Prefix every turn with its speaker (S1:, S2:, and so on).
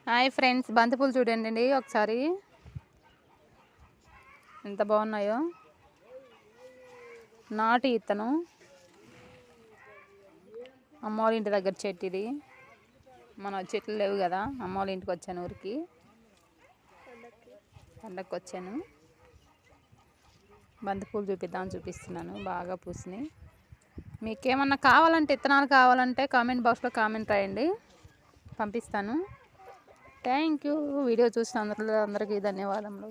S1: Hi friends, బంతిపూలు చూడండి ఒకసారి ఎంత బాగున్నాయో. నాటి ఇత్తనం అమ్మ వాళ్ళ ఇంటి దగ్గర చెట్టు ఇది. మన చెట్లు లేవు కదా, అమ్మ వాళ్ళ ఇంటికి వచ్చాను, ఊరికి పండగకి వచ్చాను. బంతిపూలు చూపిస్తున్నాను, బాగా పూసినాయి. మీకేమన్నా కావాలంటే, ఇత్తనాలు కావాలంటే కామెంట్ బాక్స్లో కామెంట్ రాయండి, పంపిస్తాను. Thank you. వీడియో చూసిన అందరికీ ధన్యవాదములు.